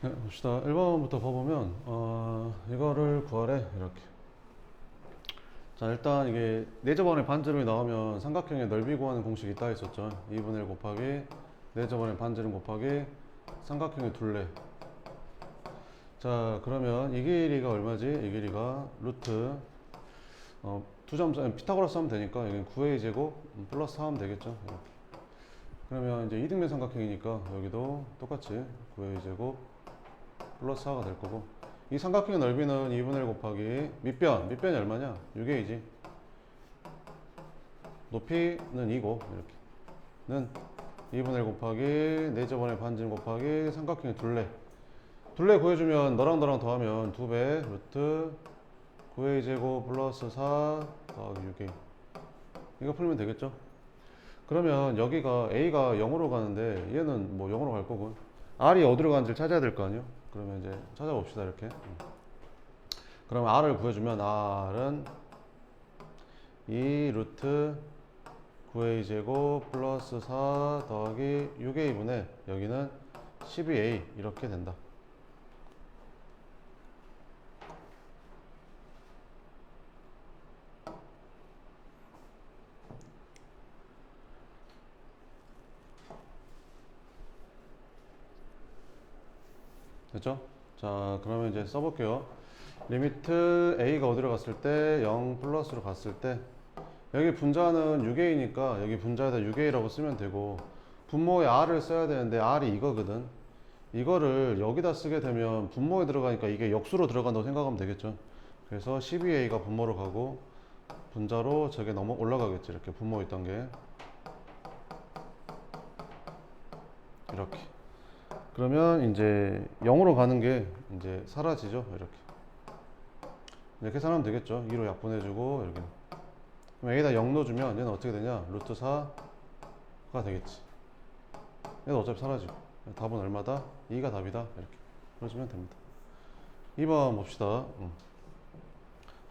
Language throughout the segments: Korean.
네, 봅시다. 1번부터 봐보면 이거를 구하래. 이렇게. 자, 일단 이게 내저번에 반지름이 나오면 삼각형의 넓이 구하는 공식이 있다 했었죠. 2분의 1 곱하기 내저번에 반지름 곱하기 삼각형의 둘레. 자, 그러면 이 길이가 얼마지? 이 길이가 루트 두 점 피타고라스 하면 되니까 여기 9a 제곱 플러스 4 하면 되겠죠. 이렇게. 그러면 이제 이등변 삼각형이니까 여기도 똑같이 9a 제곱 플러스 4가 될 거고, 이 삼각형의 넓이는 2분의 1 곱하기 밑변이 얼마냐? 6a지. 높이는 2고 이렇게는 2분의 1 곱하기 내저번의 반지름 곱하기 삼각형의 둘레 구해주면 너랑 너랑 더하면 2배 루트 9a 제곱 플러스 4 더하기 6a. 이거 풀면 되겠죠? 그러면 여기가 a가 0으로 가는데 얘는 뭐 0으로 갈 거고, r이 어디로 가는지를 찾아야 될 거 아니에요? 그러면 이제 찾아봅시다. 이렇게. 그럼 r을 구해주면 r은 2 루트 9a 제곱 플러스 4 더하기 6a분의 여기는 12a 이렇게 된다. 됐죠? 자, 그러면 이제 써볼게요. 리미트 a가 어디로 갔을 때 0 플러스로 갔을 때 여기 분자는 6a니까 여기 분자에다 6a라고 쓰면 되고, 분모에 r을 써야 되는데 r이 이거거든. 이거를 여기다 쓰게 되면 분모에 들어가니까 이게 역수로 들어간다고 생각하면 되겠죠. 그래서 12a가 분모로 가고 분자로 저게 넘어 올라가겠지. 이렇게 분모 있던 게 이렇게. 그러면 이제 0으로 가는 게 이제 사라지죠. 이렇게 계산하면 되겠죠. 2로 약분해주고 이렇게. 그럼 A에다 0 넣어주면 얘는 어떻게 되냐? 루트 4가 되겠지. 얘는 어차피 사라지고. 답은 얼마다? 2가 답이다. 이렇게 그러시면 됩니다. 2번 봅시다.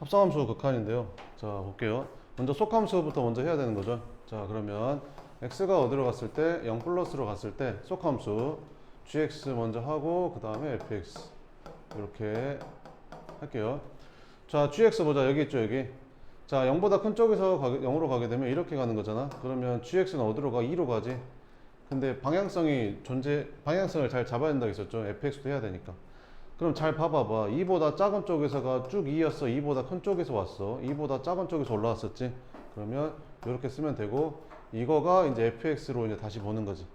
합성함수 극한인데요. 자, 볼게요. 먼저 속함수부터 먼저 해야 되는 거죠. 자, 그러면 x가 어디로 갔을 때 0 플러스로 갔을 때 속함수 gx 먼저 하고 그 다음에 fx 이렇게 할게요. 자, gx 보자. 여기 있죠. 여기. 자, 0보다 큰 쪽에서 0으로 가게 되면 이렇게 가는 거잖아. 그러면 gx는 어디로 가? 2로 가지. 근데 방향성을 잘 잡아야 된다고 했었죠. fx도 해야 되니까. 그럼 잘 봐봐봐. 2보다 작은 쪽에서가 쭉 2였어. 2보다 큰 쪽에서 왔어. 2보다 작은 쪽에서 올라왔었지. 그러면 이렇게 쓰면 되고, 이거가 이제 fx로 이제 다시 보는 거지.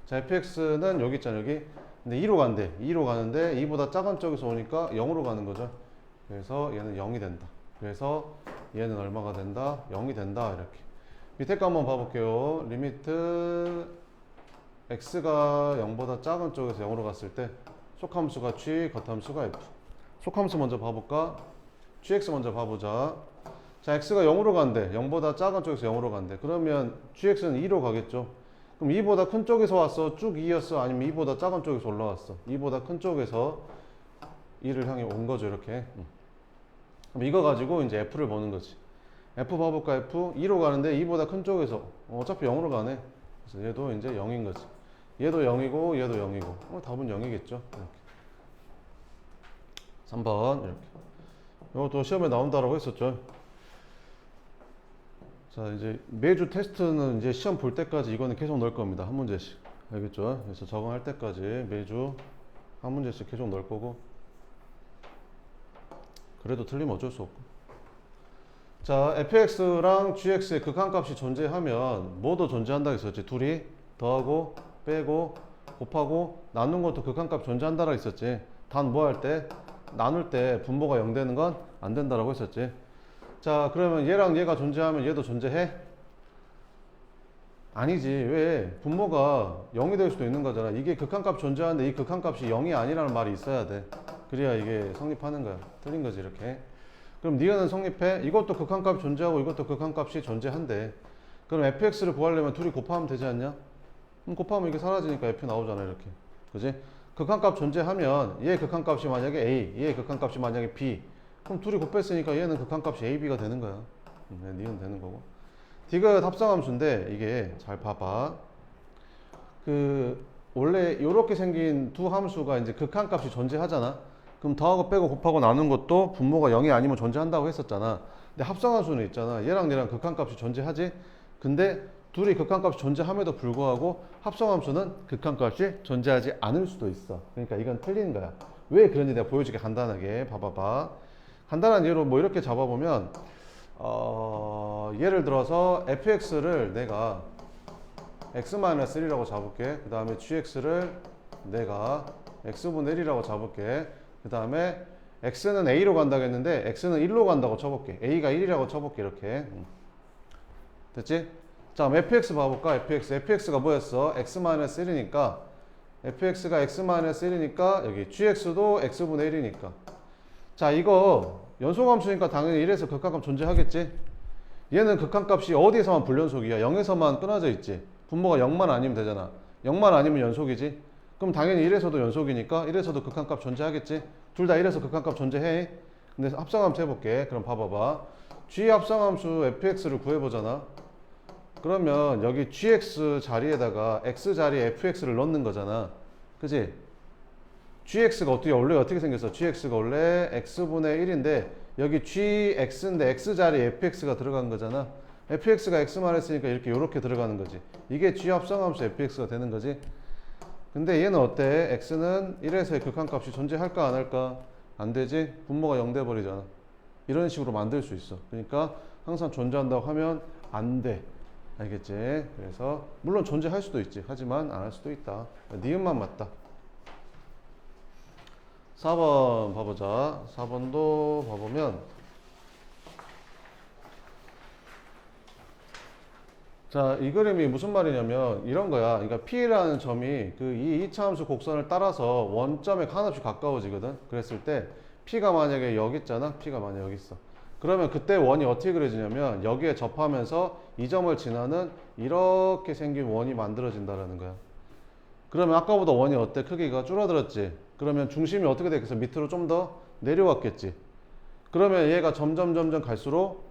자, fx는 여기 있잖아. 여기. 근데 2로 간대. 2로 가는데 2보다 작은 쪽에서 오니까 0으로 가는 거죠. 그래서 얘는 0이 된다. 그래서 얘는 얼마가 된다? 0이 된다. 이렇게. 밑에 거 한번 봐볼게요. 리미트 x가 0보다 작은 쪽에서 0으로 갔을 때 속함수가 g, 겉함수가 f. 속함수 먼저 봐볼까? gx 먼저 봐보자. 자, x가 0으로 간대. 0보다 작은 쪽에서 0으로 간대. 그러면 gx는 2로 가겠죠. 그럼 2보다 큰 쪽에서 왔어? 쭉 2였어? 아니면 2보다 작은 쪽에서 올라왔어? 2보다 큰 쪽에서 2를 향해 온 거죠. 이렇게. 그럼 이거 가지고 이제 f를 보는 거지. f 봐볼까? f 2로 가는데 2보다 큰 쪽에서 어차피 0으로 가네. 그래서 얘도 이제 0인 거지. 얘도 0이고 얘도 0이고 답은 0이겠죠. 이렇게. 3번 이렇게. 이것도 시험에 나온다라고 했었죠. 자, 이제 매주 테스트는 이제 시험 볼 때까지 이거는 계속 넣을 겁니다. 한 문제씩. 알겠죠? 그래서 적응할 때까지 매주 한 문제씩 계속 넣을 거고, 그래도 틀리면 어쩔 수 없고. 자, fx랑 gx의 극한값이 존재하면 뭐도 존재한다 했었지. 둘이 더하고 빼고 곱하고 나눈 것도 극한값 존재한다라고 했었지. 단 뭐 할 때? 나눌 때 분모가 0 되는 건 안 된다라고 했었지. 자, 그러면 얘랑 얘가 존재하면 얘도 존재해? 아니지. 왜? 분모가 0이 될 수도 있는 거잖아. 이게 극한값 존재하는데 이 극한값이 0이 아니라는 말이 있어야 돼. 그래야 이게 성립하는 거야. 틀린 거지 이렇게. 그럼 니가는 성립해? 이것도 극한값이 존재하고 이것도 극한값이 존재한대. 그럼 fx를 구하려면 둘이 곱하면 되지 않냐? 그럼 곱하면 이게 사라지니까 f 나오잖아. 이렇게. 그지? 극한값 존재하면 얘의 극한값이 만약에 a, 얘의 극한값이 만약에 b, 그럼 둘이 곱했으니까 얘는 극한값이 a, b가 되는 거야. 니은 되는 거고. 디귿 합성함수인데 이게 잘 봐봐. 그 원래 이렇게 생긴 두 함수가 이제 극한값이 존재하잖아. 그럼 더하고 빼고 곱하고 나눈 것도 분모가 0이 아니면 존재한다고 했었잖아. 근데 합성함수는 있잖아. 얘랑 얘랑 극한값이 존재하지. 근데 둘이 극한값이 존재함에도 불구하고 합성함수는 극한값이 존재하지 않을 수도 있어. 그러니까 이건 틀린 거야. 왜 그런지 내가 보여줄게. 간단하게 봐봐봐. 간단한 예로 뭐 이렇게 잡아보면 예를 들어서 fx를 내가 x-1이라고 잡을게. 그 다음에 gx를 내가 x분의 1이라고 잡을게. 그 다음에 x는 a로 간다고 했는데 x는 1로 간다고 쳐볼게. a가 1이라고 쳐볼게. 이렇게 됐지? 자, 그럼 fx 봐볼까? fx가 뭐였어? x-1이니까 fx가 x-1이니까 여기 gx도 x분의 1이니까 자, 이거 연속함수니까 당연히 1에서 극한값 존재하겠지? 얘는 극한값이 어디에서만 불연속이야? 0에서만 끊어져 있지? 분모가 0만 아니면 되잖아. 0만 아니면 연속이지? 그럼 당연히 1에서도 연속이니까 1에서도 극한값 존재하겠지? 둘 다 1에서 극한값 존재해. 근데 합성함수 해볼게. 그럼 봐봐봐. g 합성함수 fx를 구해보잖아. 그러면 여기 gx 자리에다가 x 자리에 fx를 넣는 거잖아. 그치? gx가 원래 어떻게 생겼어? gx가 원래 x분의 1인데 여기 gx인데 x 자리에 fx가 들어간 거잖아. fx가 x만 했으니까 이렇게 들어가는 거지. 이게 g 합성함수 fx가 되는 거지. 근데 얘는 어때? x는 1에서의 극한값이 존재할까 안 할까? 안 되지? 분모가 0 돼버리잖아. 이런 식으로 만들 수 있어. 그러니까 항상 존재한다고 하면 안 돼. 알겠지? 그래서 물론 존재할 수도 있지. 하지만 안 할 수도 있다. 니은만 맞다. 4번 봐보자. 4번도 봐보면 자, 이 그림이 무슨 말이냐면 이런 거야. 그러니까 P라는 점이 그 이 2차 함수 곡선을 따라서 원점에 한없이 가까워지거든. 그랬을 때 P가 만약에 여기 있잖아. P가 만약에 여기 있어. 그러면 그때 원이 어떻게 그려지냐면 여기에 접하면서 이 점을 지나는 이렇게 생긴 원이 만들어진다라는 거야. 그러면 아까보다 원이 어때? 크기가 줄어들었지. 그러면 중심이 어떻게 되겠어? 밑으로 좀 더 내려왔겠지. 그러면 얘가 점점 갈수록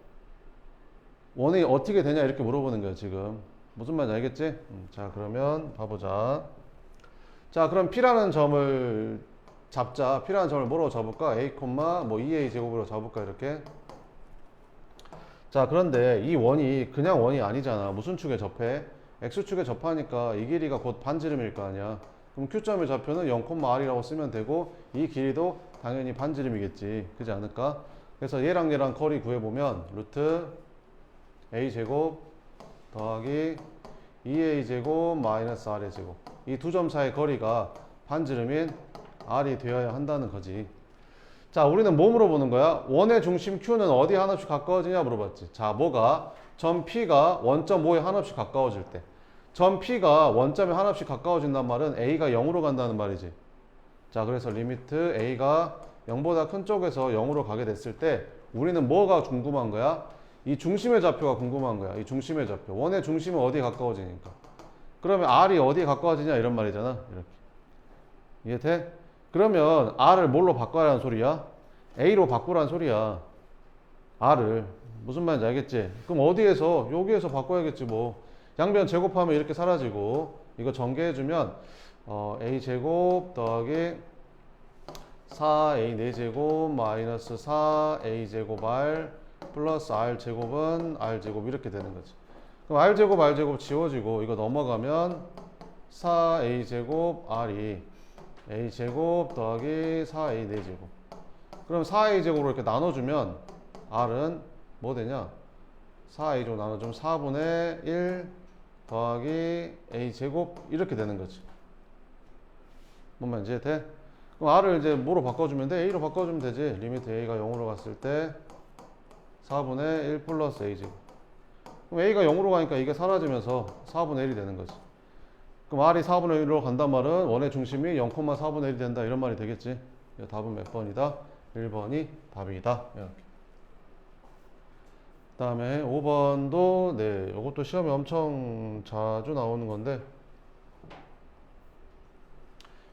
원이 어떻게 되냐 이렇게 물어보는 거야 지금. 무슨 말인지 알겠지? 자, 그러면 봐보자. 자, 그럼 P라는 점을 잡자. P라는 점을 뭐로 잡을까? A, 뭐 2A 제곱으로 잡을까? 이렇게. 자, 그런데 이 원이 그냥 원이 아니잖아. 무슨 축에 접해? X축에 접하니까 이 길이가 곧 반지름일 거 아니야. 그럼 Q점의 좌표는 0,R이라고 쓰면 되고 이 길이도 당연히 반지름이겠지. 그렇지 않을까? 그래서 얘랑 거리 구해보면 루트 A 제곱 더하기 2A 제곱 마이너스 R의 제곱. 이 두 점 사이의 거리가 반지름인 R이 되어야 한다는 거지. 자, 우리는 뭐 물어보는 거야? 원의 중심 Q는 어디 하나씩 가까워지냐 물어봤지. 자, 뭐가? 점 P가 원점 O에 하나씩 가까워질 때. 점 P가 원점에 하나씩 가까워진단 말은 A가 0으로 간다는 말이지. 자, 그래서 리미트 A가 0보다 큰 쪽에서 0으로 가게 됐을 때 우리는 뭐가 궁금한 거야? 이 중심의 좌표가 궁금한 거야. 이 중심의 좌표. 원의 중심은 어디에 가까워지니까. 그러면 R이 어디에 가까워지냐 이런 말이잖아. 이렇게. 이해돼? 그러면 R을 뭘로 바꿔라는 소리야? A로 바꾸라는 소리야. R을. 무슨 말인지 알겠지? 그럼 어디에서? 여기에서 바꿔야겠지 뭐. 양변 제곱하면 이렇게 사라지고 이거 전개해주면 A 제곱 더하기 4A 4제곱 마이너스 4A 제곱 R 플러스 R 제곱은 R 제곱 이렇게 되는 거지. 그럼 R 제곱 지워지고 이거 넘어가면 4A 제곱 R이 A 제곱 더하기 4A 4제곱. 그럼 4A 제곱으로 이렇게 나눠주면 R은 뭐 되냐? 4A 제곱 나눠주면 4분의 1 더하기 A 제곱 이렇게 되는 거지. 뭔 말인지 이해돼? 그럼 R을 이제 뭐로 바꿔주면 돼? A로 바꿔주면 되지. 리미트 A가 0으로 갔을 때 4분의 1 플러스 A 제곱. 그럼 A가 0으로 가니까 이게 사라지면서 4분의 1이 되는 거지. 그럼 R이 4분의 1로 간단 말은 원의 중심이 0,4분의 1이 된다 이런 말이 되겠지. 답은 몇 번이다? 1번이 답이다. 이렇게. 그 다음에 5번도 네, 이것도 시험에 엄청 자주 나오는 건데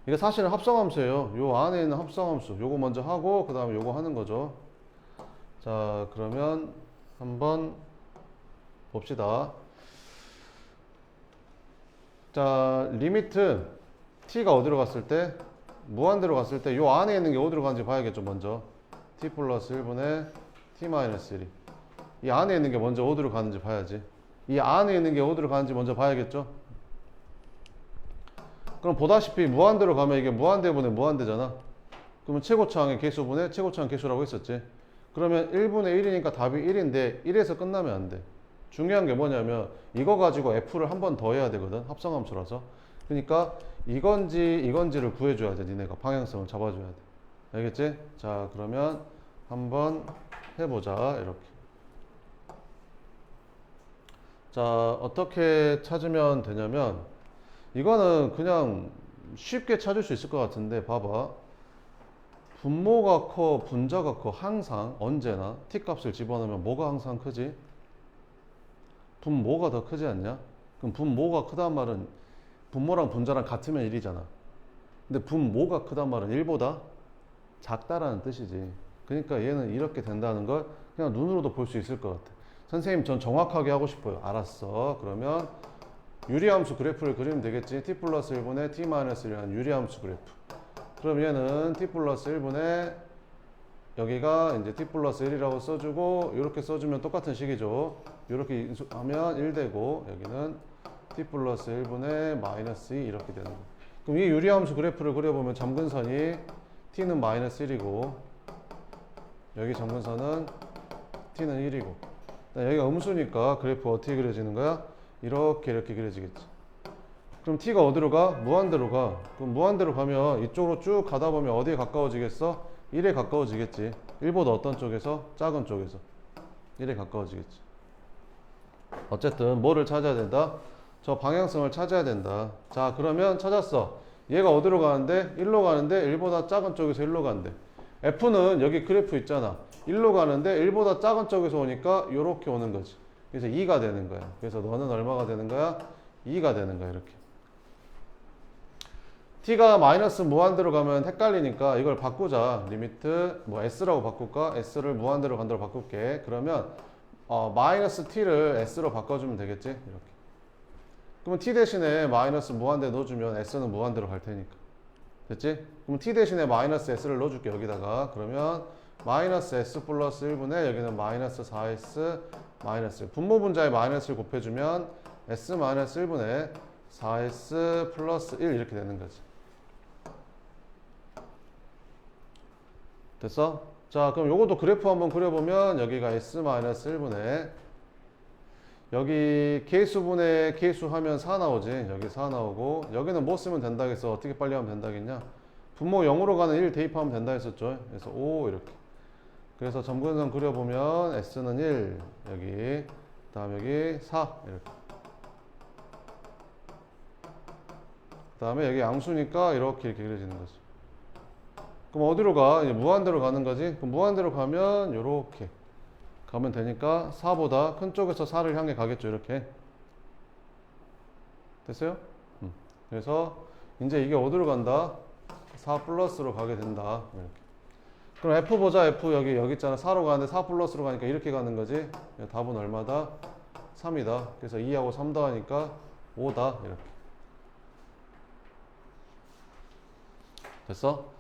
이게 사실은 합성함수예요. 요 안에 있는 합성함수 요거 먼저 하고 그 다음에 요거 하는 거죠. 자, 그러면 한번 봅시다. 자, 리미트 t가 어디로 갔을 때? 무한대로 갔을 때 요 안에 있는 게 어디로 가는지 봐야겠죠. 먼저 t 플러스 1분의 t 마이너스 1이 이 안에 있는 게 먼저 어디로 가는지 봐야지. 이 안에 있는 게 어디로 가는지 먼저 봐야겠죠. 그럼 보다시피 무한대로 가면 이게 무한대분의 무한대잖아. 그러면 최고차항의 개수분의 최고차항 개수라고 했었지. 그러면 1분의 1이니까 답이 1인데 1에서 끝나면 안 돼. 중요한 게 뭐냐면 이거 가지고 f를 한 번 더 해야 되거든. 합성함수라서. 그러니까 이건지를 구해줘야 돼. 니네가 방향성을 잡아줘야 돼. 알겠지? 자, 그러면 한번 해보자. 이렇게. 자, 어떻게 찾으면 되냐면 이거는 그냥 쉽게 찾을 수 있을 것 같은데 봐봐. 분모가 커, 분자가 커. 항상 언제나 t값을 집어넣으면 뭐가 항상 크지? 분모가 더 크지 않냐? 그럼 분모가 크다는 말은 분모랑 분자랑 같으면 1이잖아. 근데 분모가 크단 말은 1보다 작다라는 뜻이지. 그러니까 얘는 이렇게 된다는 걸 그냥 눈으로도 볼 수 있을 것 같아. 선생님 전 정확하게 하고 싶어요. 알았어. 그러면 유리함수 그래프를 그리면 되겠지. t 플러스 1분의 t 마이너스 1한 유리함수 그래프. 그럼 얘는 t 플러스 1분의 여기가 이제 t 플러스 1이라고 써주고 이렇게 써주면 똑같은 식이죠. 이렇게 하면 1 되고 여기는 t 플러스 1분의 마이너스 2 이렇게 되는 거예요. 그럼 이 유리함수 그래프를 그려보면 점근선이 t는 마이너스 1이고 여기 점근선은 t는 1이고 여기가 음수니까 그래프 어떻게 그려지는 거야? 이렇게 그려지겠지. 그럼 t가 어디로 가? 무한대로 가. 그럼 무한대로 가면 이쪽으로 쭉 가다 보면 어디에 가까워지겠어? 1에 가까워지겠지. 1보다 어떤 쪽에서? 작은 쪽에서 1에 가까워지겠지. 어쨌든 뭐를 찾아야 된다? 저 방향성을 찾아야 된다. 자, 그러면 찾았어. 얘가 어디로 가는데? 1로 가는데 1보다 작은 쪽에서 1로 간대. F는 여기 그래프 있잖아. 1로 가는데 1보다 작은 쪽에서 오니까 이렇게 오는 거지. 그래서 2가 되는 거야. 그래서 너는 얼마가 되는 거야? 2가 되는 거야. 이렇게. t가 마이너스 무한대로 가면 헷갈리니까 이걸 바꾸자. 리미트 뭐 s라고 바꿀까? s를 무한대로 간다로 바꿀게. 그러면 마이너스 t를 s로 바꿔주면 되겠지? 이렇게. 그러면 t 대신에 마이너스 무한대 넣어주면 s는 무한대로 갈 테니까. 됐지? 그럼 t 대신에 마이너스 s를 넣어줄게. 여기다가. 그러면 마이너스 s 플러스 1분의 여기는 마이너스 4s 마이너스 1. 분모 분자에 마이너스를 곱해주면 s 마이너스 1분의 4s 플러스 1 이렇게 되는 거지. 됐어? 자, 그럼 요것도 그래프 한번 그려보면 여기가 s 마이너스 1분의 여기 계수분의 계수 하면 4 나오지. 여기 4 나오고 여기는 뭐 쓰면 된다 했어. 어떻게 빨리 하면 된다겠냐? 분모 0으로 가는 1 대입하면 된다 했었죠. 그래서 5 이렇게. 그래서 점근선 그려보면 s는 1 여기 그 다음 여기 4 이렇게 그 다음에 여기 양수니까 이렇게 그려지는 거죠. 그럼 어디로 가? 이제 무한대로 가는 거지. 그럼 무한대로 가면 이렇게 가면 되니까 4보다 큰 쪽에서 4를 향해 가겠죠. 이렇게 됐어요? 그래서 이제 이게 어디로 간다? 4 플러스로 가게 된다. 이렇게. 그럼 F 보자. F 여기 있잖아. 4로 가는데 4 플러스로 가니까 이렇게 가는 거지. 답은 얼마다? 3이다. 그래서 2하고 3 더하니까 5다. 이렇게. 됐어?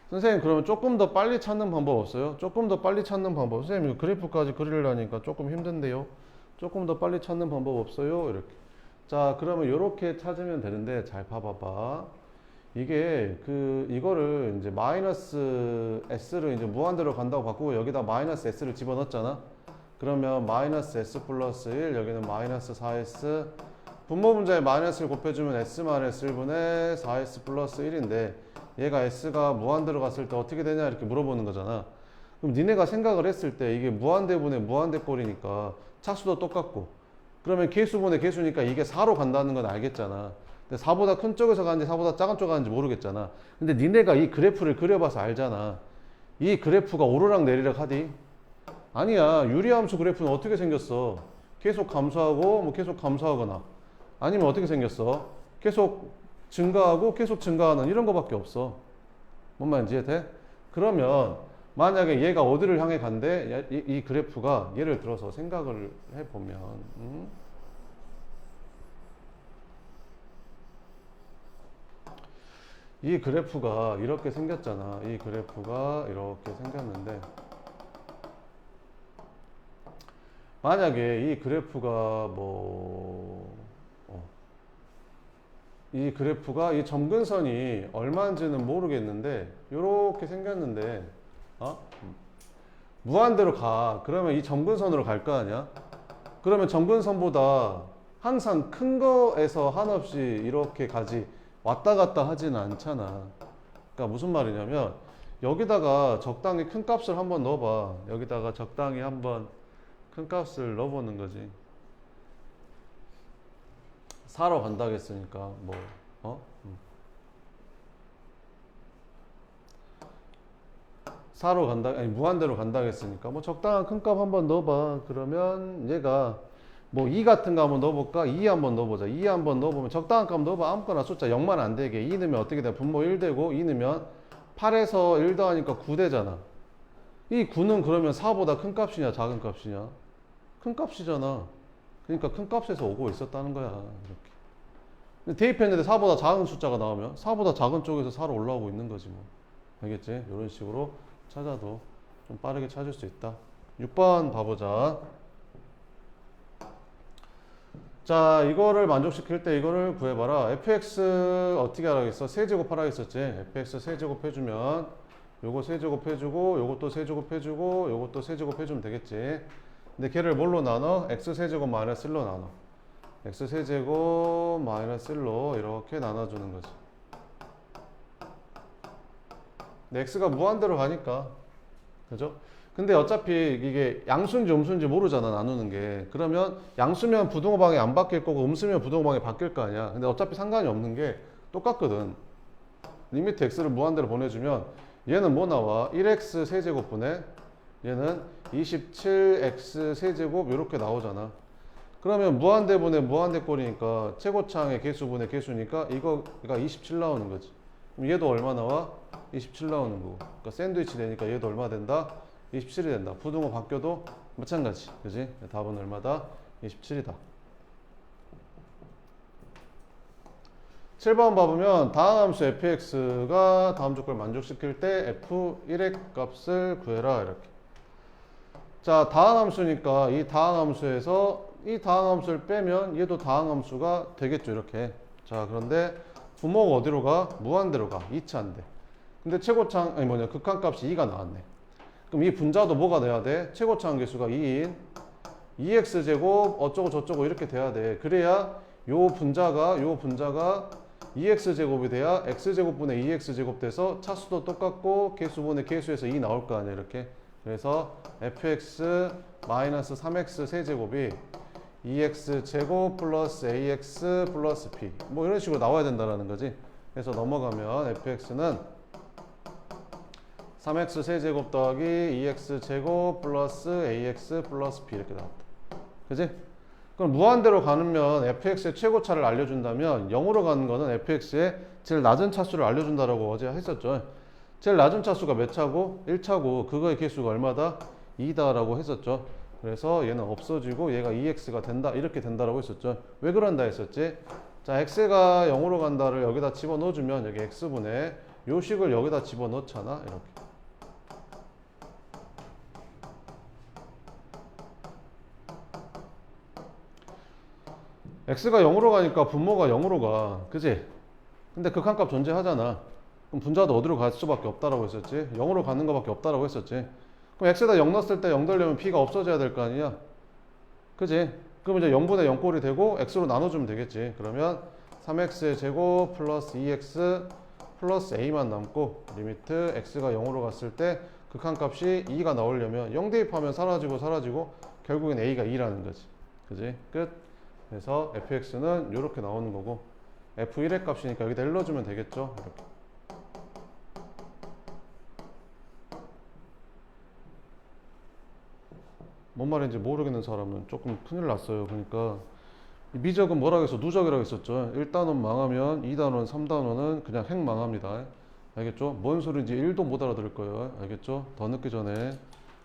선생님 그러면 조금 더 빨리 찾는 방법 없어요? 조금 더 빨리 찾는 방법. 선생님 그래프까지 그리려니까 조금 힘든데요. 조금 더 빨리 찾는 방법 없어요? 이렇게. 자, 그러면 이렇게 찾으면 되는데 잘 봐봐봐. 이게 이거를 이제 마이너스 s를 이제 무한대로 간다고 바꾸고 여기다 마이너스 s를 집어넣었잖아. 그러면 마이너스 s 플러스 1 여기는 마이너스 4s 분모 분자에 마이너스를 곱해주면 s 마이너스 1분의 4s 플러스 1인데 얘가 s가 무한대로 갔을 때 어떻게 되냐 이렇게 물어보는 거잖아. 그럼 니네가 생각을 했을 때 이게 무한대분의 무한대꼴이니까 차수도 똑같고 그러면 계수분의 계수니까 이게 4로 간다는 건 알겠잖아. 근데 4보다 큰 쪽에서 가는지 4보다 작은 쪽에 가는지 모르겠잖아. 근데 니네가 이 그래프를 그려봐서 알잖아. 이 그래프가 오르락 내리락 하디? 아니야. 유리함수 그래프는 어떻게 생겼어? 계속 감소하고 뭐 계속 감소하거나 아니면 어떻게 생겼어? 계속 증가하고 계속 증가하는 이런 거밖에 없어. 뭔 말인지 이해돼? 그러면 만약에 얘가 어디를 향해 간대? 이 그래프가 예를 들어서 생각을 해보면 이 그래프가 이렇게 생겼잖아. 이 그래프가 이렇게 생겼는데 만약에 이 그래프가 이 그래프가 이 점근선이 얼마인지는 모르겠는데 이렇게 생겼는데 무한대로 가. 그러면 이 점근선으로 갈 거 아니야? 그러면 점근선보다 항상 큰 거에서 한없이 이렇게 가지 왔다 갔다 하지는 않잖아. 그러니까 무슨 말이냐면 여기다가 적당히 큰 값을 한번 넣어봐. 여기다가 적당히 한번 큰 값을 넣어보는 거지. 4로 간다고 했으니까 어? 4로 간다, 아니 무한대로 간다고 했으니까 적당한 큰 값 한번 넣어봐. 그러면 얘가 2 같은 거 한번 넣어볼까? 2 한번 넣어보자. 2 한번 넣어보면 적당한 값 넣어봐. 아무거나 숫자 0만 안 되게. 2 넣으면 어떻게 돼? 분모 1 되고 2 넣으면 8에서 1 더하니까 9 되잖아. 이 9는 그러면 4보다 큰 값이냐 작은 값이냐? 큰 값이잖아. 그러니까 큰 값에서 오고 있었다는 거야. 이렇게. 대입했는데 4보다 작은 숫자가 나오면 4보다 작은 쪽에서 4로 올라오고 있는 거지 뭐. 알겠지? 이런 식으로 찾아도 좀 빠르게 찾을 수 있다. 6번 봐보자. 자, 이거를 만족시킬 때 이거를 구해봐라. fx 어떻게 하라겠어? 세제곱 하라 했었지. fx 세제곱 해주면 요거 세제곱 해주고 요것도 세제곱 해주고 요것도 세제곱 해주면 되겠지. 근데 걔를 뭘로 나눠? x 세제곱 마이너스 1로 나눠. x 세제곱 마이너스 1로 이렇게 나눠주는 거지. 근데 x가 무한대로 가니까 그죠? 근데 어차피 이게 양수인지 음수인지 모르잖아, 나누는 게. 그러면 양수면 부등호방이 안 바뀔 거고 음수면 부등호방이 바뀔 거 아니야. 근데 어차피 상관이 없는 게 똑같거든. 리미트 x를 무한대로 보내주면 얘는 뭐 나와? 1x 세제곱분에 얘는 27x 세제곱 이렇게 나오잖아. 그러면 무한대분의 무한대꼴이니까 최고창의 개수분의 개수니까 이거가 27 나오는 거지. 그럼 얘도 얼마 나와? 27 나오는 거고. 그러니까 샌드위치 되니까 얘도 얼마 된다? 27이 된다. 부등호 바뀌어도 마찬가지. 그지? 답은 얼마다? 27이다. 7번 봐보면 다음 함수 fx가 다음 조건을 만족시킬 때 f1의 값을 구해라. 이렇게. 자, 다항 함수니까 이 다항 함수에서 이 다항 함수를 빼면 얘도 다항 함수가 되겠죠. 이렇게. 자, 그런데 분모가 어디로 가? 무한대로 가. 2차인데. 근데 최고창, 극한값이 2가 나왔네. 그럼 이 분자도 뭐가 돼야 돼? 최고차항 개수가 2인 2x제곱 어쩌고 저쩌고 이렇게 돼야 돼. 그래야 요 분자가 2x제곱이 돼야 x제곱분의 2x제곱 돼서 차수도 똑같고 개수분의 개수에서 2 나올 거 아니야. 이렇게. 그래서 fx 마이너스 3x 세제곱이 2x제곱 플러스 ax 플러스 b 이런 식으로 나와야 된다는 거지. 그래서 넘어가면 fx는 3x 세제곱 더하기 2x제곱 플러스 ax 플러스 b 이렇게 나왔다. 그지? 그럼 무한대로 가면 fx의 최고차를 알려준다면 0으로 가는 거는 fx의 제일 낮은 차수를 알려준다라고 어제 했었죠. 제일 낮은 차수가 몇 차고? 1차고 그거의 개수가 얼마다? 2다라고 했었죠. 그래서 얘는 없어지고 얘가 2x가 된다 이렇게 된다라고 했었죠. 왜 그런다 했었지? 자, x가 0으로 간다를 여기다 집어넣어주면 여기 x분의 요 식을 여기다 집어넣잖아. 이렇게. x가 0으로 가니까 분모가 0으로 가. 그지? 근데 극한값 존재하잖아. 그럼 분자도 어디로 갈 수밖에 없다라고 했었지? 0으로 가는 거밖에 없다라고 했었지. 그럼 x에다 0 넣었을 때 0 되려면 p가 없어져야 될 거 아니야? 그지? 그럼 이제 0분의 0꼴이 되고 x로 나눠주면 되겠지. 그러면 3x의 제곱 플러스 2x 플러스 a만 남고 리미트 x가 0으로 갔을 때 극한값이 2가 나오려면 0 대입하면 사라지고 결국엔 a가 2라는 거지. 그지? 끝. 그래서 fx는 이렇게 나오는 거고 f1의 값이니까 여기다 일러주면 되겠죠. 이렇게. 뭔 말인지 모르겠는 사람은 조금 큰일 났어요. 그러니까 미적은 뭐라고 했어? 누적이라고 했었죠. 1단원 망하면 2단원, 3단원은 그냥 핵 망합니다. 알겠죠? 뭔 소리인지 1도 못 알아들을 거예요. 알겠죠? 더 늦기 전에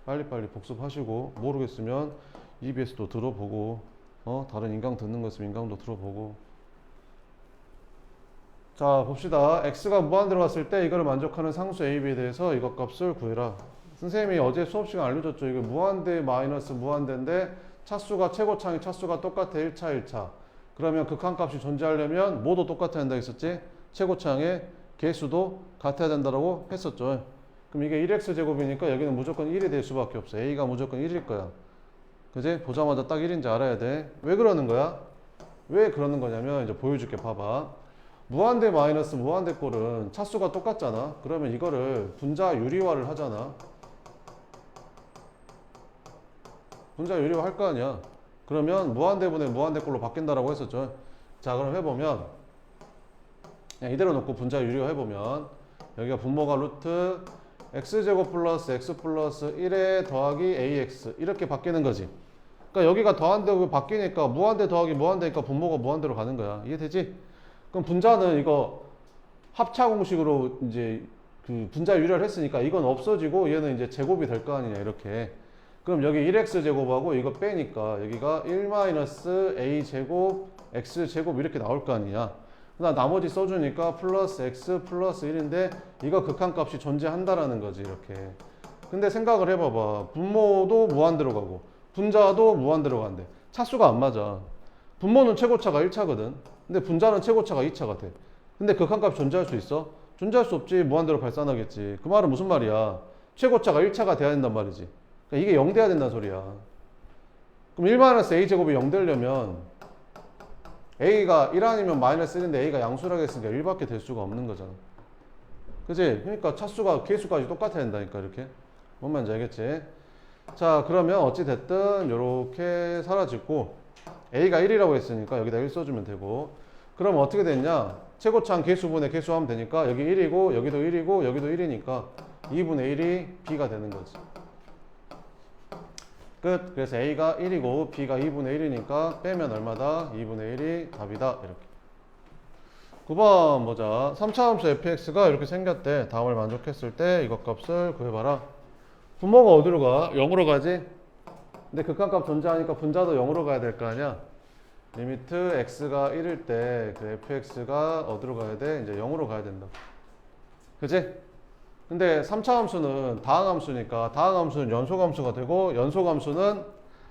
빨리빨리 복습하시고 모르겠으면 EBS도 들어보고 다른 인강 듣는 거 있으면 인강도 들어보고 자 봅시다. x가 무한대로 갔을 때 이거를 만족하는 상수 a, b에 대해서 이것 값을 구해라. 선생님이 어제 수업 시간 알려줬죠. 이거 무한대 마이너스 무한대인데 차수가 최고차이 차수가 똑같아. 1차 1차. 그러면 극한값이 존재하려면 뭐도 똑같아야 된다 했었지? 최고차항의 개수도 같아야 된다라고 했었죠. 그럼 이게 1x 제곱이니까 여기는 무조건 1이 될 수밖에 없어. a가 무조건 1일 거야. 그지? 보자마자 딱 1인지 알아야 돼. 왜 그러는 거야? 왜 그러는 거냐면 이제 보여줄게. 봐봐. 무한대 마이너스 무한대 꼴은 차수가 똑같잖아. 그러면 이거를 분자 유리화를 하잖아. 분자 유리화 할 거 아니야. 그러면 무한대분의 무한대꼴로 바뀐다라고 했었죠. 자 그럼 해보면 그냥 이대로 놓고 분자 유리화 해보면 여기가 분모가 루트 x제곱 플러스 x 플러스 1에 더하기 ax 이렇게 바뀌는 거지. 그러니까 여기가 더한대고 바뀌니까 무한대 더하기 무한대니까 분모가 무한대로 가는 거야. 이해되지? 그럼 분자는 이거 합차 공식으로 이제 그 분자 유리화를 했으니까 이건 없어지고 얘는 이제 제곱이 될 거 아니냐 이렇게. 그럼 여기 1x 제곱하고 이거 빼니까 여기가 1-a 제곱 x 제곱 이렇게 나올 거 아니냐. 그다음 나머지 써주니까 플러스 x 플러스 1인데 이거 극한값이 존재한다라는 거지 이렇게. 근데 생각을 해봐봐. 분모도 무한대로 가고 분자도 무한대로 간대. 차수가 안 맞아. 분모는 최고차가 1차거든. 근데 분자는 최고차가 2차가 돼. 근데 극한값이 존재할 수 있어? 존재할 수 없지. 무한대로 발산하겠지. 그 말은 무슨 말이야? 최고차가 1차가 돼야 된단 말이지. 그러니까 이게 0 돼야 된다는 소리야. 그럼 1-a 제곱이 0 되려면 a가 1 아니면 마이너스 1인데 a가 양수라고 했으니까 1밖에 될 수가 없는 거잖아. 그치? 그러니까 차수가 개수까지 똑같아야 된다니까 이렇게. 뭔 말인지 알겠지? 자 그러면 어찌 됐든 이렇게 사라지고 a가 1이라고 했으니까 여기다 1 써주면 되고. 그럼 어떻게 됐냐? 최고차항 개수분의 개수하면 되니까 여기 1이고 여기도 1이고 여기도 1이니까 2분의 1이 b가 되는 거지. 끝. 그래서 a가 1이고 b가 2분의 1이니까 빼면 얼마다? 2분의 1이 답이다. 이렇게. 9번 보자. 3차 함수 fx가 이렇게 생겼대. 다음을 만족했을 때 이것 값을 구해봐라. 분모가 어디로 가? 0으로 가지? 근데 극한값 존재하니까 분자도 0으로 가야 될 거 아니야? 리미트 x가 1일 때 그 fx가 어디로 가야 돼? 이제 0으로 가야 된다. 그치? 근데 3차 함수는 다항함수니까 다항함수는 연속함수가 되고 연속함수는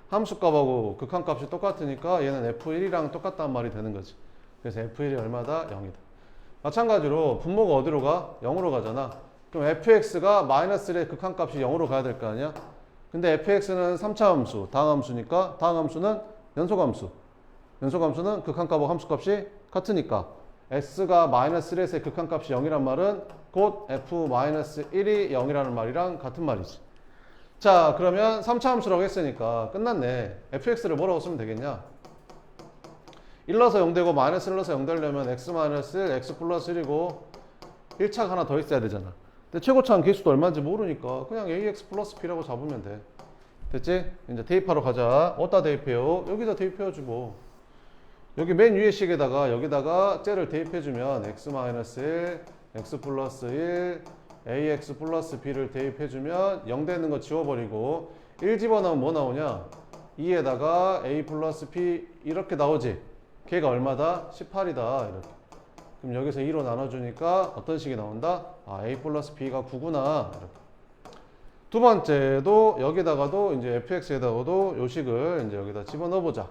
함수값하고 극한값이 똑같으니까 얘는 f1이랑 똑같단 말이 되는 거지. 그래서 f1이 얼마다? 0이다. 마찬가지로 분모가 어디로 가? 0으로 가잖아. 그럼 fx가 마이너스 1의 극한값이 0으로 가야 될 거 아니야? 근데 fx는 3차 함수, 다항함수니까 다항함수는 연속함수. 연속함수는 극한값하고 함수값이 같으니까 s가 마이너스 1에서의 극한값이 0이란 말은 곧 f-1이 0이라는 말이랑 같은 말이지. 자 그러면 3차 함수라고 했으니까 끝났네. fx를 뭐라고 쓰면 되겠냐? 1넣어서 0 되고 마이너스 1넣어서 0 되려면 x-1, x 플러스 1이고 1차가 하나 더 있어야 되잖아. 근데 최고차항 개수도 얼마인지 모르니까 그냥 ax 플러스 b라고 잡으면 돼. 됐지? 이제 대입하러 가자. 어디다 대입해요? 여기다 대입해주고 여기 맨 위에 식에다가 여기다가 째를 대입해주면 x-1, x 플러스 1, ax 플러스 b를 대입해주면 0 되는 거 지워버리고 1 집어넣으면 뭐 나오냐? 2에다가 a 플러스 b 이렇게 나오지? 걔가 얼마다? 18이다 이렇게. 그럼 여기서 2로 나눠주니까 어떤 식이 나온다? 아 a 플러스 b가 9구나 이렇게. 두 번째도 여기다가도 이제 fx에다가도 요 식을 이제 여기다 집어넣어보자.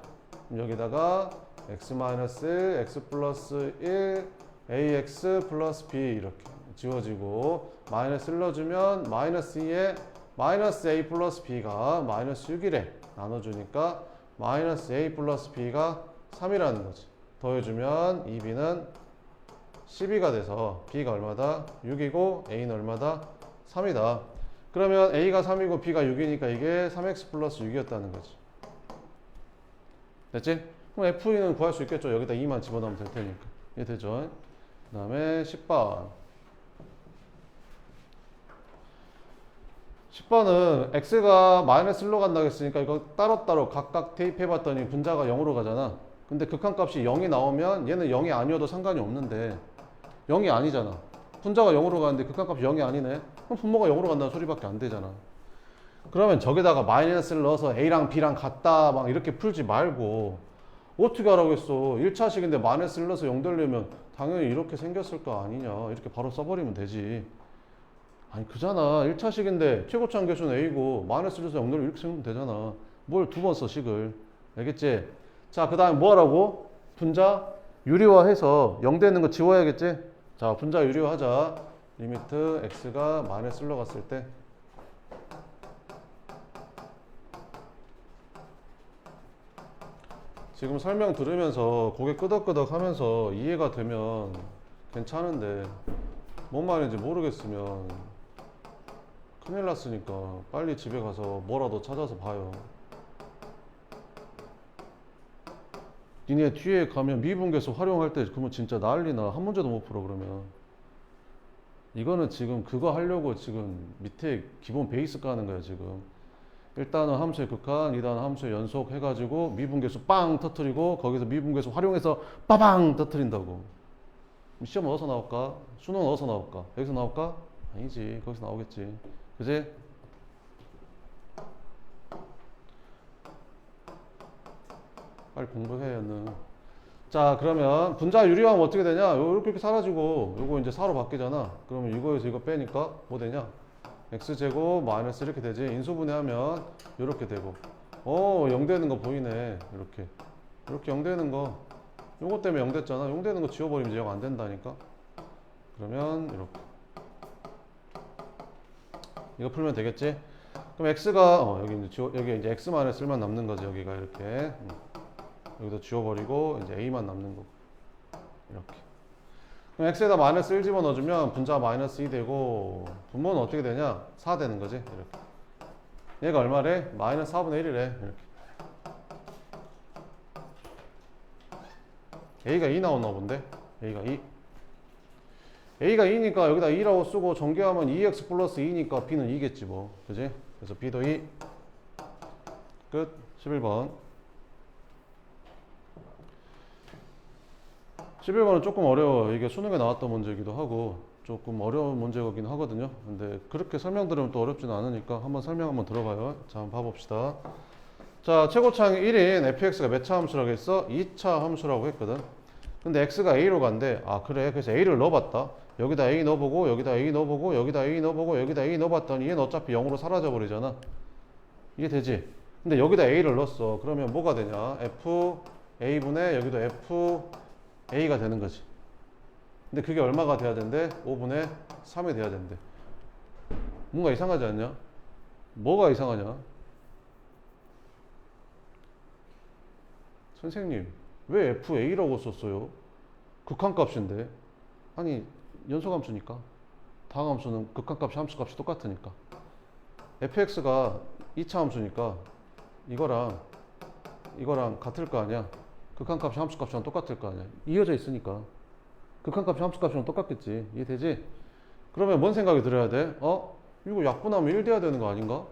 그럼 여기다가 x-1, x 플러스 1, ax 플러스 b 이렇게 지워지고 마이너스 1 넣어주면 마이너스 2에 마이너스 a 플러스 b가 마이너스 6이래. 나눠주니까 마이너스 a 플러스 b가 3이라는 거지. 더해주면 2b는 12가 돼서 b가 얼마다? 6이고 a는 얼마다? 3이다. 그러면 a가 3이고 b가 6이니까 이게 3x 플러스 6이었다는 거지. 됐지? 그럼 f2는 구할 수 있겠죠. 여기다 2만 집어넣으면 될 테니까. 이해 되죠? 그 다음에 10번. 10번은 x가 마이너스 1로 간다고 했으니까 이거 따로따로 각각 대입해봤더니 분자가 0으로 가잖아. 근데 극한값이 0이 나오면 얘는 0이 아니어도 상관이 없는데 0이 아니잖아. 분자가 0으로 가는데 극한값이 0이 아니네. 그럼 분모가 0으로 간다는 소리밖에 안 되잖아. 그러면 저기다가 마이너스를 넣어서 a랑 b랑 같다 막 이렇게 풀지 말고 어떻게 하라고 했어? 1차식인데 마이너스 1 넣어서 0 되려면 당연히 이렇게 생겼을 거 아니냐. 이렇게 바로 써버리면 되지. 아니 그잖아. 1차식인데 최고차항 계수는 A고 마이너스 1 넣어서 0 넣으면 이렇게 쓰면 되잖아. 뭘 두 번 써 식을. 알겠지? 자, 그 다음에 뭐 하라고? 분자 유리화해서 0 되는 거 지워야겠지? 자, 분자 유리화하자. 리미트 x가 마이너스 1로 갔을 때 지금 설명 들으면서 고개 끄덕끄덕 하면서 이해가 되면 괜찮은데 뭔 말인지 모르겠으면 큰일 났으니까 빨리 집에 가서 뭐라도 찾아서 봐요. 니네 뒤에 가면 미분계수 활용할 때 그러면 진짜 난리나. 한 문제도 못 풀어 그러면. 이거는 지금 그거 하려고 지금 밑에 기본 베이스 까는 거야 지금. 1단원 함수의 극한, 2단원 함수의 연속 해가지고 미분계수 빵 터트리고 거기서 미분계수 활용해서 빠방 터트린다고. 시험 어디서 나올까? 수능 어디서 나올까? 여기서 나올까? 아니지. 거기서 나오겠지. 그지? 빨리 공부해 얘는. 자, 그러면 분자 유리화하면 어떻게 되냐? 이렇게 사라지고 요거 이제 4로 바뀌잖아. 그러면 이거에서 이거 빼니까 뭐 되냐? x제곱 마이너스 이렇게 되지. 인수분해하면 이렇게 되고 0 되는 거 보이네. 이렇게 0 되는 거 요거 때문에 0 됐잖아. 0 되는 거 지워버리면 이제 0 안 된다니까. 그러면 이렇게 이거 풀면 되겠지? 그럼 x가 여기 이제 x 마이너스 1만 남는 거지. 여기가 이렇게 여기도 지워버리고 이제 a만 남는 거고 이렇게. 그럼 x에다 마이너스 1 집어넣어주면 분자 마이너스 2 되고 분모는 어떻게 되냐? 4 되는 거지. 이렇게. 얘가 얼마래? 마이너스 4분의 1이래. 이렇게. a가 2 나왔나 본데? a가 2. a가 2니까 여기다 2라고 쓰고 전개하면 2x 플러스 2니까 b는 2겠지 뭐. 그지? 그래서 b도 2. 끝. 11번. 11번은 조금 어려워. 이게 수능에 나왔던 문제이기도 하고 조금 어려운 문제이긴 하거든요. 근데 그렇게 설명 들으면 또 어렵지는 않으니까 한번 설명 한번 들어봐요. 자, 한번 봐봅시다. 자, 최고차항 1인 fx가 몇 차 함수라고 했어? 2차 함수라고 했거든. 근데 x가 a로 간대. 아, 그래. 그래서 a를 넣어봤다. 여기다 a 넣어보고 여기다 a 넣어보고 여기다 a 넣어보고 여기다 a 넣어봤더니 얘는 어차피 0으로 사라져 버리잖아. 이해 되지? 근데 여기다 a를 넣었어. 그러면 뭐가 되냐? f a분의 여기도 f a가 되는 거지. 근데 그게 얼마가 돼야 된대? 5분의 3이 돼야 된대. 뭔가 이상하지 않냐? 뭐가 이상하냐? 선생님, 왜 fa라고 썼어요? 극한값인데. 아니, 연소함수니까. 다항함수는 극한값이 함수값이 똑같으니까. fx가 2차 함수니까 이거랑 같을 거 아니야. 극한값이 함수값이랑 똑같을 거 아니야. 이어져 있으니까. 극한값이 함수값이랑 똑같겠지. 이해되지? 그러면 뭔 생각이 들어야 돼? 이거 약분하면 1 돼야 되는 거 아닌가?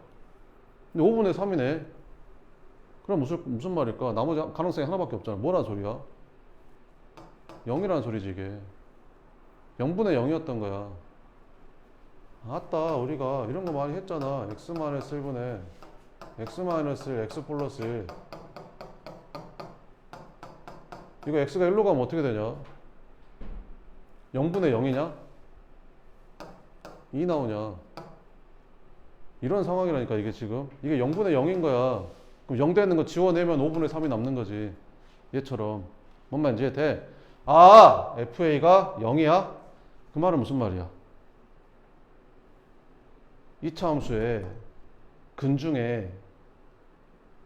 근데 5분의 3이네. 그럼 무슨 말일까? 나머지 가능성이 하나밖에 없잖아. 뭐란 소리야? 0이라는 소리지 이게. 0분의 0이었던 거야. 아따, 우리가 이런 거 많이 했잖아. x-1분의 x-1, x 플러스 1. 이거 x가 1로 가면 어떻게 되냐? 0분의 0이냐? 2 나오냐? 이런 상황이라니까 이게 지금. 이게 0분의 0인 거야. 그럼 0 되는 거 지워내면 5분의 3이 남는 거지. 얘처럼. 뭔 말인지 이해돼? 아! FA가 0이야? 그 말은 무슨 말이야? 2차 함수에 근 중에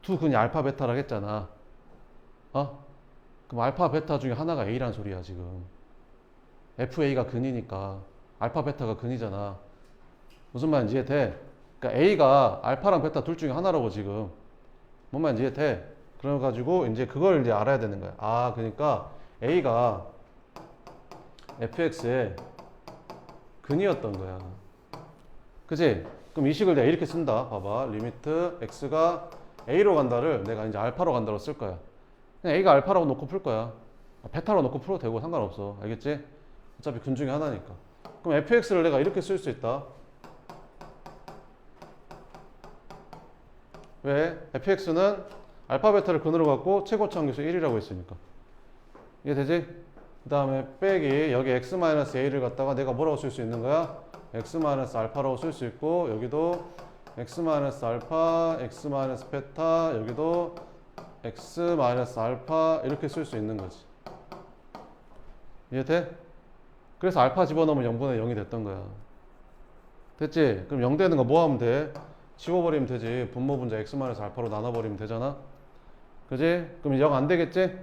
두 근이 알파 베타라고 했잖아. 그럼 알파 베타 중에 하나가 A란 소리야 지금. FA가 근이니까 알파 베타가 근이잖아. 무슨 말인지 이해돼? 그러니까 A가 알파랑 베타 둘 중에 하나라고 지금. 뭔 말인지 이해돼? 그래가지고 이제 그걸 이제 알아야 되는 거야. 아, 그러니까 A가 fx의 근이었던 거야. 그치? 그럼 이 식을 내가 이렇게 쓴다. 봐봐. 리미트 x가 a로 간다를 내가 이제 알파로 간다로 쓸 거야. 그냥 a가 알파라고 놓고 풀 거야. 베타로 놓고 풀어도 되고 상관없어. 알겠지? 어차피 근 중에 하나니까. 그럼 fx를 내가 이렇게 쓸 수 있다. 왜? fx는 알파 베타를 근으로 갖고 최고차 함계수 1이라고 했으니까. 이해되지? 그 다음에 빼기 여기 x-a를 갖다가 내가 뭐라고 쓸 수 있는 거야? x-알파라고 쓸 수 있고 여기도 x-알파, x-베타 여기도 x-알파 이렇게 쓸 수 있는 거지. 이해돼? 그래서 알파 집어넣으면 0분의 0이 됐던 거야. 됐지? 그럼 0 되는 거 뭐 하면 돼? 지워버리면 되지. 분모 분자 x-알파로 나눠버리면 되잖아. 그지? 그럼 0 안 되겠지?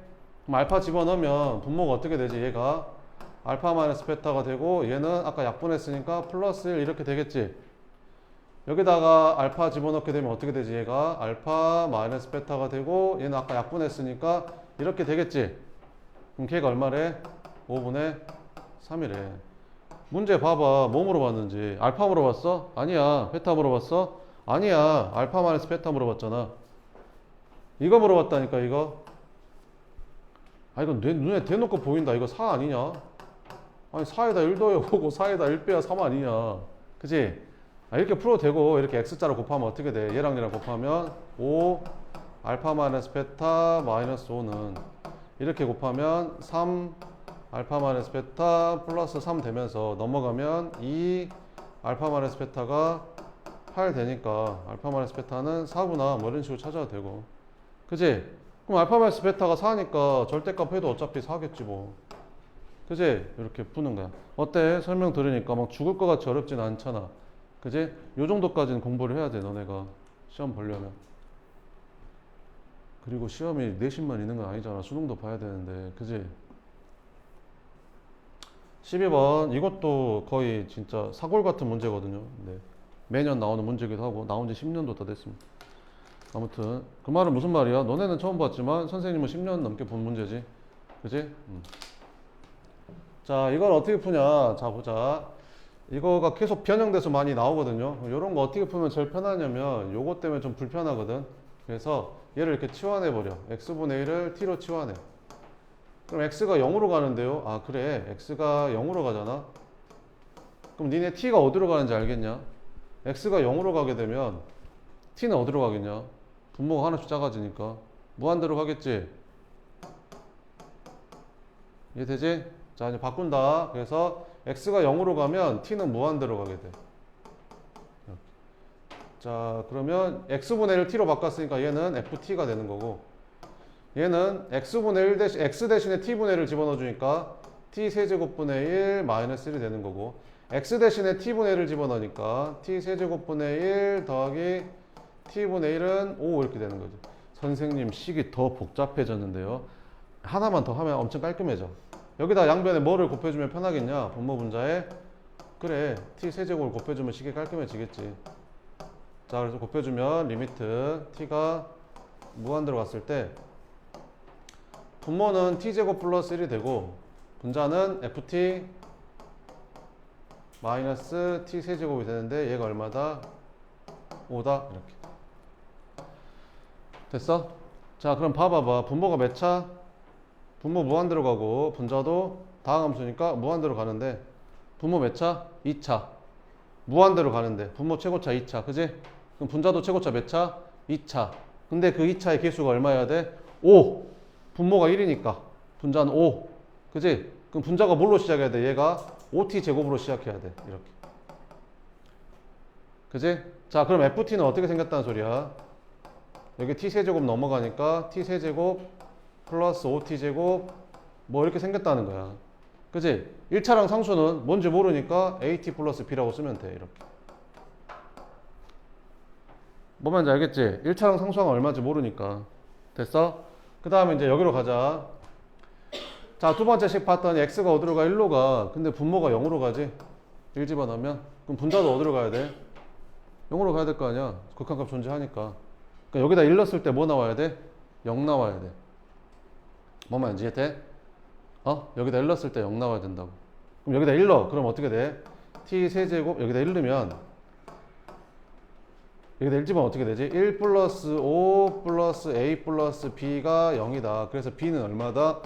그럼 알파 집어넣으면 분모가 어떻게 되지? 얘가 알파 마이너스 베타가 되고 얘는 아까 약분했으니까 플러스 1 이렇게 되겠지? 여기다가 알파 집어넣게 되면 어떻게 되지? 얘가 알파 마이너스 베타가 되고 얘는 아까 약분했으니까 이렇게 되겠지? 그럼 걔가 얼마래? 5분의 3이래. 문제 봐봐. 뭐 물어봤는지. 알파 물어봤어? 아니야. 베타 물어봤어? 아니야. 알파 마이너스 베타 물어봤잖아. 이거 물어봤다니까 이거. 아 이건 눈에 대놓고 보인다. 이거 4 아니냐? 아니 4에다 1 더해보고 4에다 1 빼야 3 아니냐? 그치? 아, 이렇게 풀어도 되고 이렇게 x자로 곱하면 어떻게 돼? 얘랑 얘랑 곱하면 5 알파 마이너스 베타 마이너스 5는 이렇게 곱하면 3 알파 마이너스 베타 플러스 3 되면서 넘어가면 2 알파 마이너스 베타가 8 되니까 알파 마이너스 베타는 4구나 뭐 이런 식으로 찾아도 되고. 그치? 그럼 알파 마이너스 베타가 4니까 절대값 해도 어차피 4겠지 뭐. 그치? 이렇게 푸는 거야. 어때? 설명 들으니까 막 죽을 것 같이 어렵진 않잖아. 그치? 요 정도까지는 공부를 해야 돼 너네가 시험 보려면. 그리고 시험이 내신만 있는 건 아니잖아. 수능도 봐야 되는데. 그치? 12번 이것도 거의 진짜 사골 같은 문제거든요. 네. 매년 나오는 문제기도 하고 나온 지 10년도 다 됐습니다. 아무튼 그 말은 무슨 말이야? 너네는 처음 봤지만 선생님은 10년 넘게 본 문제지. 그치? 자 이걸 어떻게 푸냐. 자 보자. 이거가 계속 변형돼서 많이 나오거든요. 이런 거 어떻게 풀면 제일 편하냐면 요거 때문에 좀 불편하거든. 그래서 얘를 이렇게 치환해 버려. x분의 1을 t로 치환해. 그럼 x가 0으로 가는데요. 아 그래 x가 0으로 가잖아. 그럼 니네 t가 어디로 가는지 알겠냐? x가 0으로 가게 되면 t는 어디로 가겠냐? 분모가 하나씩 작아지니까 무한대로 가겠지. 이해되지? 자 이제 바꾼다. 그래서 x가 0으로 가면 t는 무한대로 가게 돼. 자 그러면 x분의 1을 t로 바꿨으니까 얘는 ft가 되는 거고 얘는 x분의 1 대신 x 대신에 t분의 1을 집어넣어 주니까 t 세제곱분의 1 마이너스 1이 되는 거고 x 대신에 t분의 1을 집어넣으니까 t 세제곱분의 1 더하기 t분의 1은 5 이렇게 되는 거죠. 선생님 식이 더 복잡해졌는데요. 하나만 더 하면 엄청 깔끔해져. 여기다 양변에 뭐를 곱해주면 편하겠냐? 분모 분자에 그래 t 세제곱을 곱해주면 식이 깔끔해지겠지. 자 그래서 곱해주면 리미트 t가 무한대로 갔을 때 분모는 t제곱 플러스 1이 되고 분자는 ft 마이너스 t 세제곱이 되는데 얘가 얼마다? 5다 이렇게 됐어? 자 그럼 봐봐봐. 분모가 몇 차? 분모 무한대로 가고 분자도 다항함수니까 무한대로 가는데 분모 몇 차? 2차 무한대로 가는데 분모 최고차 2차 그지? 그럼 분자도 최고차 몇 차? 2차. 근데 그 2차의 개수가 얼마여야 돼? 5. 분모가 1이니까 분자는 5. 그지? 그럼 분자가 뭘로 시작해야 돼? 얘가 5t 제곱으로 시작해야 돼. 이렇게. 그지? 자 그럼 ft는 어떻게 생겼다는 소리야? 여기 t 세제곱 넘어가니까 t 세제곱 플러스 5t 제곱 뭐 이렇게 생겼다는 거야. 그지? 1차랑 상수는 뭔지 모르니까 at 플러스 b라고 쓰면 돼. 이렇게. 뭐 말인지 알겠지? 1차랑 상수항 얼마인지 모르니까. 됐어? 그 다음에 이제 여기로 가자. 자, 두 번째 식 봤더니 x가 어디로 가? 1로 가. 근데 분모가 0으로 가지? 1 집어넣으면? 그럼 분자도 어디로 가야 돼? 0으로 가야 될 거 아니야? 극한값 존재하니까. 그러니까 여기다 1 넣었을 때 뭐 나와야 돼? 0 나와야 돼. 뭐 말인지 이해돼? 여기다 1 넣었을 때 0 나와야 된다고. 그럼 여기다 1 넣어. 그럼 어떻게 돼? t 세제곱 여기다 1 넣으면 여기다 1 집어넣으면 어떻게 되지? 1 플러스 5 플러스 a 플러스 b가 0이다. 그래서 b는 얼마다?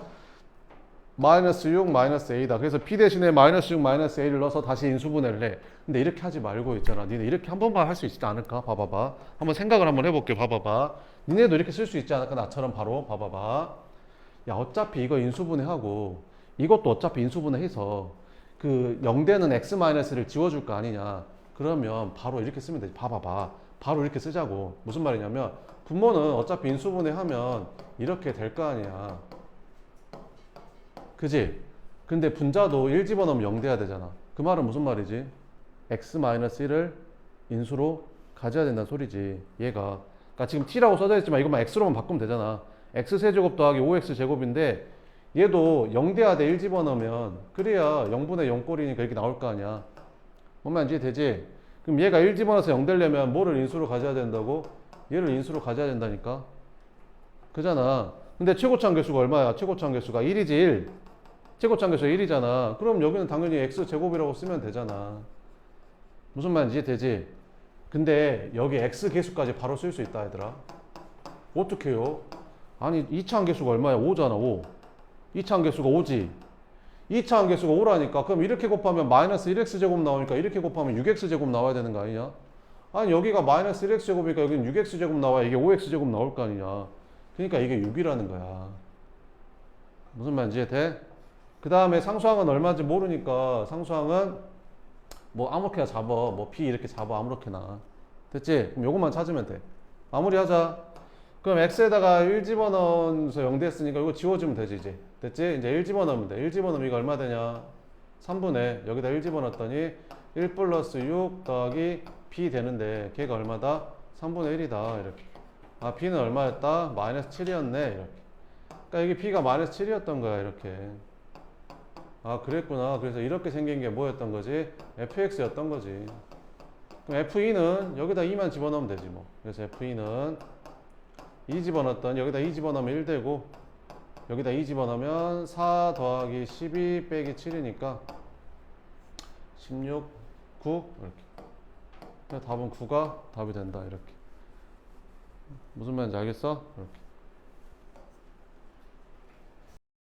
마이너스 6 마이너스 a다. 그래서 p 대신에 마이너스 6 마이너스 a를 넣어서 다시 인수분해를 해. 근데 이렇게 하지 말고 있잖아. 니네 이렇게 한 번만 할 수 있지 않을까? 봐봐봐. 한번 생각을 한번 해볼게. 봐봐봐. 니네도 이렇게 쓸 수 있지 않을까? 나처럼 바로 봐봐봐. 야, 어차피 이거 인수분해하고 이것도 어차피 인수분해해서 그 0대는 x 마이너스를 지워줄 거 아니냐. 그러면 바로 이렇게 쓰면 되지. 봐봐봐. 바로 이렇게 쓰자고. 무슨 말이냐면 분모는 어차피 인수분해하면 이렇게 될 거 아니야. 그지? 근데 분자도 1 집어넣으면 0 돼야 되잖아. 그 말은 무슨 말이지? x-1을 인수로 가져야 된다는 소리지. 얘가. 그러니까 지금 t라고 써져 있지만 이것만 x로만 바꾸면 되잖아. x세제곱 더하기 5x제곱인데 얘도 0 돼야 돼. 1 집어넣으면. 그래야 0분의 0꼴이니까 이렇게 나올 거 아니야. 뭔 말인지 되지? 그럼 얘가 1 집어넣어서 0 되려면 뭐를 인수로 가져야 된다고? 얘를 인수로 가져야 된다니까. 그잖아. 근데 최고차항 개수가 얼마야? 최고차항 개수가 1이지 1. 최고차항 개수가 1이잖아. 그럼 여기는 당연히 x제곱이라고 쓰면 되잖아. 무슨 말인지 되지? 근데 여기 x 개수까지 바로 쓸 수 있다 얘들아. 어떻게 해요? 아니 2차항 개수가 얼마야? 5잖아 5. 2차항 개수가 5지. 2차항 개수가 5라니까. 그럼 이렇게 곱하면 마이너스 1x제곱 나오니까 이렇게 곱하면 6x제곱 나와야 되는 거 아니냐? 아니 여기가 마이너스 1x제곱이니까 여기는 6x제곱 나와야 이게 5x제곱 나올 거 아니냐. 그러니까 이게 6이라는 거야. 무슨 말인지 돼? 그 다음에 상수항은 얼마인지 모르니까 상수항은 뭐 아무렇게나 잡아. 뭐 p 이렇게 잡아. 아무렇게나. 됐지? 그럼 요것만 찾으면 돼. 마무리하자. 그럼 x에다가 1 집어넣어서 0 됐으니까 이거 지워주면 되지 이제. 됐지? 이제 1 집어넣으면 돼. 1 집어넣으면 이거 얼마 되냐? 3분의 여기다 1 집어넣었더니 1 플러스 6 더하기 p 되는데 걔가 얼마다? 3분의 1이다. 이렇게. 아 b는 얼마였다? 마이너스 7이었네. 이렇게. 그러니까 이게 b가 마이너스 7이었던 거야. 이렇게. 아 그랬구나. 그래서 이렇게 생긴 게 뭐였던 거지? fx였던 거지. 그럼 f2는 여기다 2만 집어넣으면 되지 뭐. 그래서 f2는 2 집어넣었더니 여기다 2 집어넣으면 1 되고 여기다 2 집어넣으면 4 더하기 12 빼기 7이니까 16, 9 이렇게. 답은 9가 답이 된다. 이렇게. 무슨 말인지 알겠어? 이렇게.